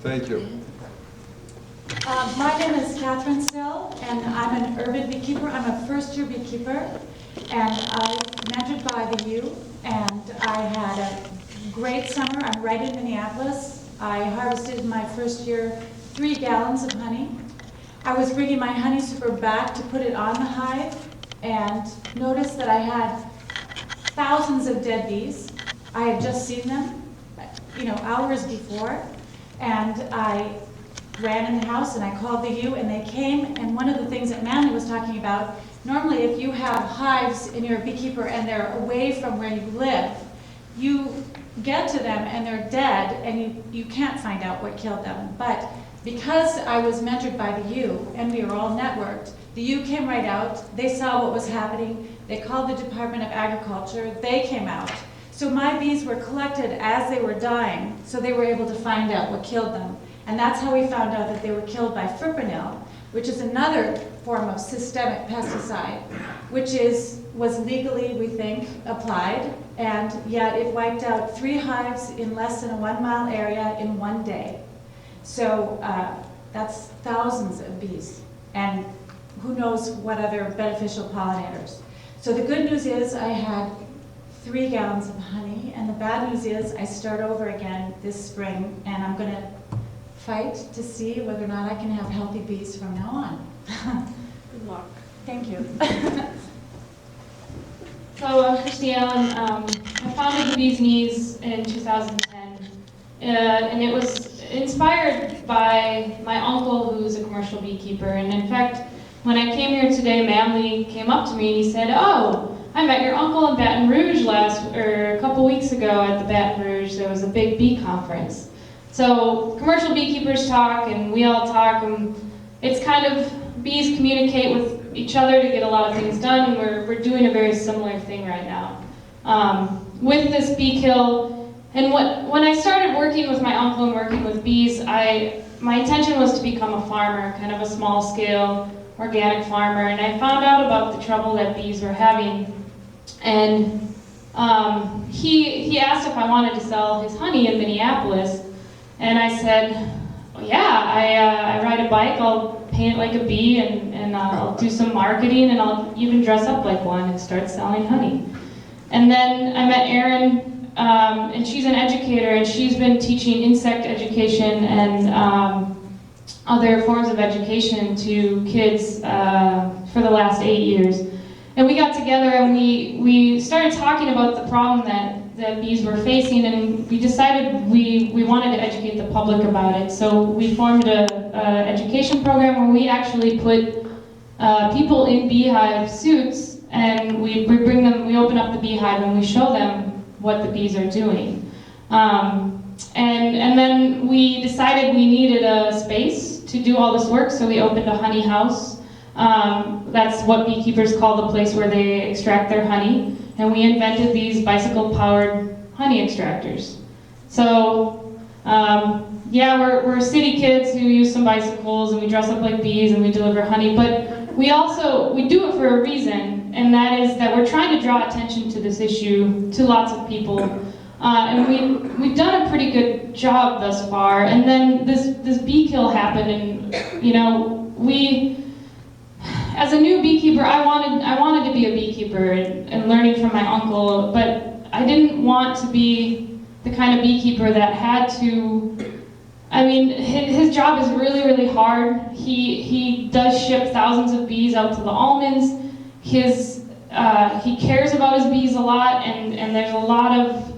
Thank you. My name is Katherine Sill, and I'm an urban beekeeper. I'm a first-year beekeeper, and I mentored by the U, and I had a great summer. I'm right in Minneapolis. I harvested in my first year 3 gallons of honey. I was bringing my honey super back to put it on the hive, and noticed that I had thousands of dead bees. I had just seen them, hours before, and I ran in the house and I called the U and they came, and one of the things that Manly was talking about, normally if you have hives and you're a beekeeper and they're away from where you live, you get to them and they're dead and you can't find out what killed them. But because I was mentored by the U and we were all networked, the U came right out, they saw what was happening, they called the Department of Agriculture, they came out. So my bees were collected as they were dying, so they were able to find out what killed them. And that's how we found out that they were killed by fipronil, which is another form of systemic pesticide, which was legally, we think, applied, and yet it wiped out 3 hives in less than a 1-mile area in 1 day. So that's thousands of bees, and who knows what other beneficial pollinators. So the good news is I had 3 gallons of honey, and the bad news is I start over again this spring, and I'm going to fight to see whether or not I can have healthy bees from now on. Good luck. Thank you. So I'm Kristy. I founded the Bee's Kneez in 2010, and it was inspired by my uncle, who's a commercial beekeeper. And in fact, when I came here today, Manly came up to me and he said, "Oh, I met your uncle in Baton Rouge a couple weeks ago at the Baton Rouge. There was a big bee conference." So commercial beekeepers talk and we all talk, and it's kind of, bees communicate with each other to get a lot of things done, and we're doing a very similar thing right now. With this bee kill, and when I started working with my uncle and working with bees, my intention was to become a farmer, kind of a small scale organic farmer, and I found out about the trouble that bees were having. And he asked if I wanted to sell his honey in Minneapolis. And I said, well, yeah, I ride a bike, I'll paint it like a bee, and I'll do some marketing, and I'll even dress up like one and start selling honey. And then I met Erin, and she's an educator, and she's been teaching insect education and other forms of education to kids for the last 8 years. And we got together and we started talking about the problem that bees were facing, and we decided we wanted to educate the public about it. So we formed a education program where we actually put people in beehive suits, and we open up the beehive and we show them what the bees are doing. And then we decided we needed a space to do all this work, so we opened a honey house. That's what beekeepers call the place where they extract their honey. And we invented these bicycle-powered honey extractors. So, we're city kids who use some bicycles, and we dress up like bees, and we deliver honey. But we do it for a reason, and that is that we're trying to draw attention to this issue to lots of people. And we've done a pretty good job thus far. And then this bee kill happened, and as a new beekeeper, I wanted to be a beekeeper and learning from my uncle, but I didn't want to be the kind of beekeeper that had to, his job is really, really hard. He does ship thousands of bees out to the almonds. He cares about his bees a lot, and there's a lot of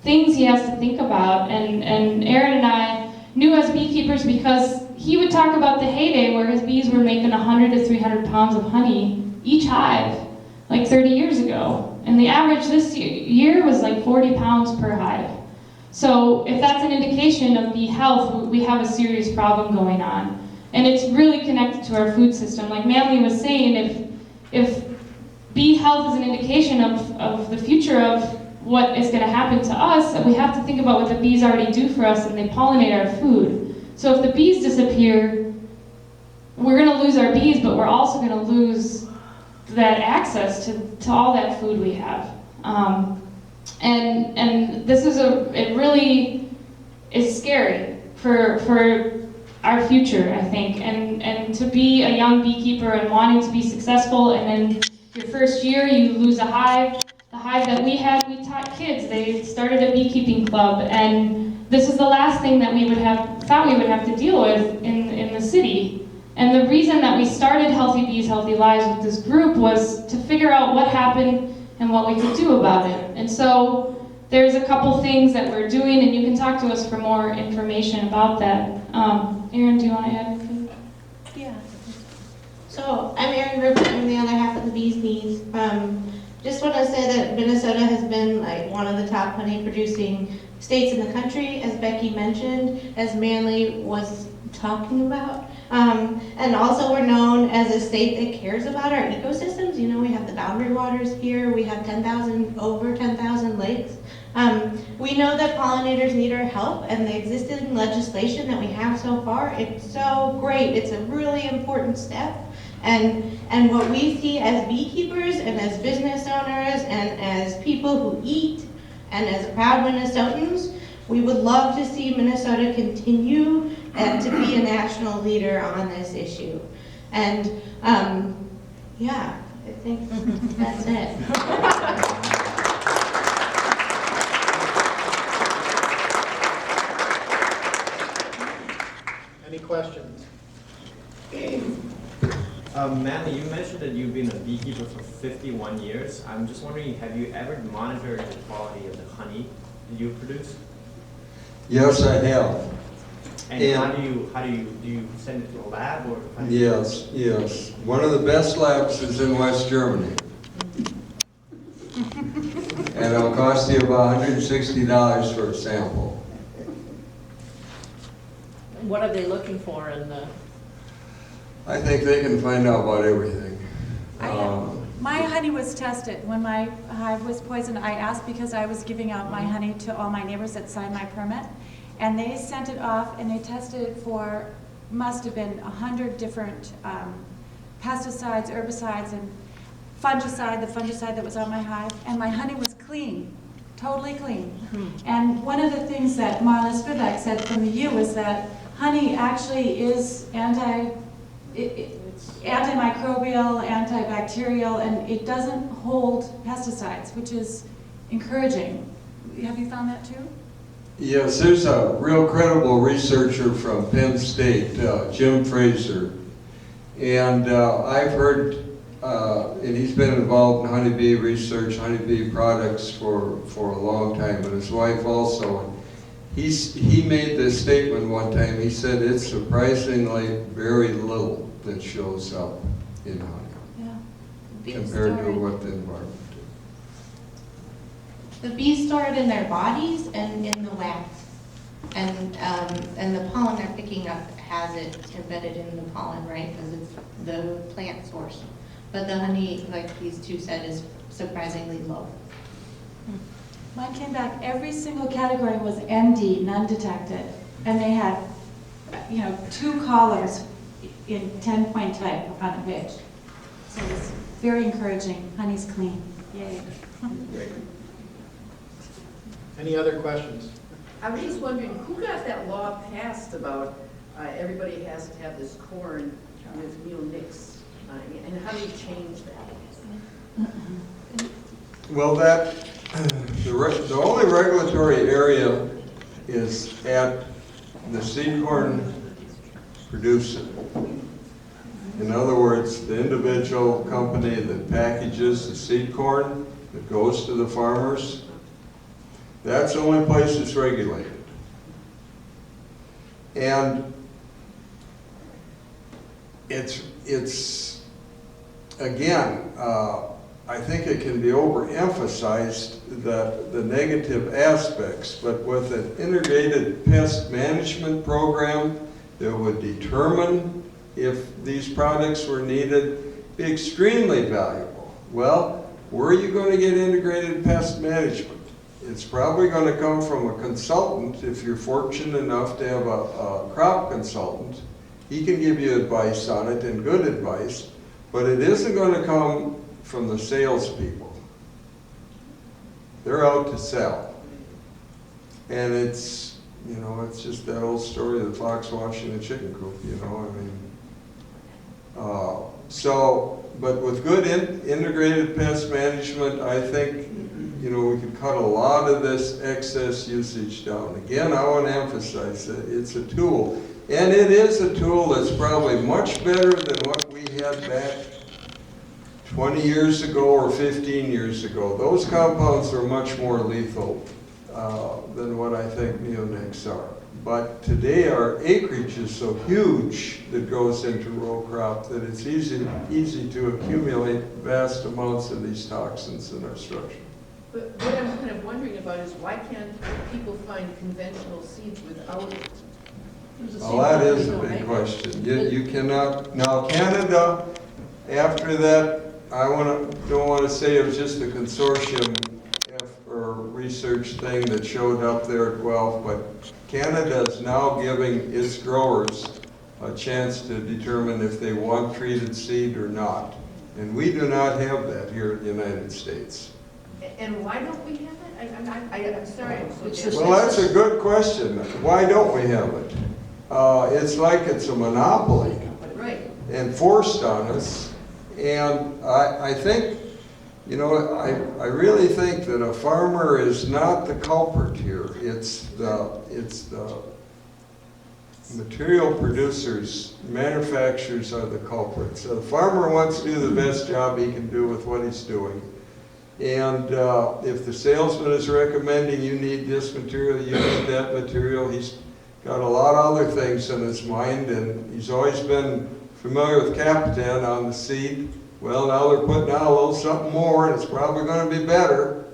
things he has to think about. And Erin and I knew as beekeepers because he would talk about the heyday where his bees were making 100 to 300 pounds of honey each hive, like 30 years ago. And the average this year was like 40 pounds per hive. So if that's an indication of bee health, we have a serious problem going on. And it's really connected to our food system. Like Manly was saying, if bee health is an indication of the future of what is going to happen to us, we have to think about what the bees already do for us, and they pollinate our food. So if the bees disappear, we're going to lose our bees, but we're also going to lose that access to all that food we have. And this is it really is scary for for our future, I think. And to be a young beekeeper and wanting to be successful, and then your first year you lose a hive. The hive that we had, we taught kids. They started a beekeeping club, and this is the last thing that we would have thought we would have to deal with in the city. And the reason that we started Healthy Bees, Healthy Lives with this group was to figure out what happened and what we could do about it. And so there's a couple things that we're doing, and you can talk to us for more information about that. Erin, do you want to add anything? Yeah. So I'm Erin Rupp. I'm the other half of the Bee's Knees. Just want to say that Minnesota has been like one of the top honey producing states in the country, as Becky mentioned, as Manley was talking about. And also we're known as a state that cares about our ecosystems. You know, we have the boundary waters here. We have over 10,000 lakes. We know that pollinators need our help, and the existing legislation that we have so far, it's so great. It's a really important step. And what we see as beekeepers and as business owners and as people who eat and as proud Minnesotans, we would love to see Minnesota continue to be a national leader on this issue. And yeah, I think that's it. Any questions? Manley, you mentioned that you've been a beekeeper for 51 years. I'm just wondering, have you ever monitored the quality of the honey that you produce? Yes, I have. And how do you send it to a lab, or how do you Yes. One of the best labs is in West Germany. And it'll cost you about $160 for a sample. What are they looking for in the? I think they can find out about everything. My honey was tested. When my hive was poisoned, I asked because I was giving out my honey to all my neighbors that signed my permit. And they sent it off and they tested it for, must have been 100 different pesticides, herbicides, and fungicide, the fungicide that was on my hive. And my honey was clean, totally clean. And one of the things that Marla Spivak said from the U was that honey actually is antimicrobial, antibacterial, and it doesn't hold pesticides, which is encouraging. Have you found that too? Yes, there's a real credible researcher from Penn State, Jim Fraser. And I've heard, and he's been involved in honeybee research, honeybee products for a long time, and his wife also. He made this statement one time. He said it's surprisingly very little that shows up in honey compared to what the environment The bees store it in their bodies and in the wax. And the pollen they're picking up has it embedded in the pollen, right? Because it's the plant source. But the honey, like these two said, is surprisingly low. Mine came back, every single category was ND, none detected. And they had, 2 columns in 10-point type on the page. So it's very encouraging. Honey's clean. Yay. Any other questions? I was just wondering, who got that law passed about everybody has to have this corn with neonics? And how do you change that? Well, the only regulatory area is at the seed corn producer. In other words, the individual company that packages the seed corn that goes to the farmers, that's the only place it's regulated. And it's again, I think it can be overemphasized that the negative aspects, but with an integrated pest management program that would determine if these products were needed, be extremely valuable. Well, where are you going to get integrated pest management? It's probably going to come from a consultant if you're fortunate enough to have a crop consultant. He can give you advice on it, and good advice, but it isn't going to come from the salespeople. They're out to sell. And it's You know, it's just that old story of the fox watching the chicken coop, you know, I mean. But with good integrated pest management, I think, you know, we could cut a lot of this excess usage down. Again, I want to emphasize that it's a tool. And it is a tool that's probably much better than what we had back 20 years ago or 15 years ago. Those compounds are much more lethal than what I think neonics are. But today our acreage is so huge that goes into row crop that it's easy to accumulate vast amounts of these toxins in our structure. But what I'm kind of wondering about is why can't people find conventional seeds without it? Well, that is a big question. You cannot, now Canada, after that, don't want to say it was just a consortium or research thing that showed up there at Guelph, but Canada is now giving its growers a chance to determine if they want treated seed or not. And we do not have that here in the United States. And why don't we have it? I'm sorry. I'm so Well, that's a good question. Why don't we have it? It's like it's a monopoly right. and forced on us. And I think, you know, I really think that a farmer is not the culprit here. It's the material producers, manufacturers are the culprits. So the farmer wants to do the best job he can do with what he's doing. And if the salesman is recommending you need this material, you need that material, he's got a lot of other things in his mind, and he's always been familiar with Capitan on the seed. Well, now they're putting out a little something more, and it's probably going to be better.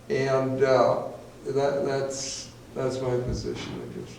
And that's my position, I guess.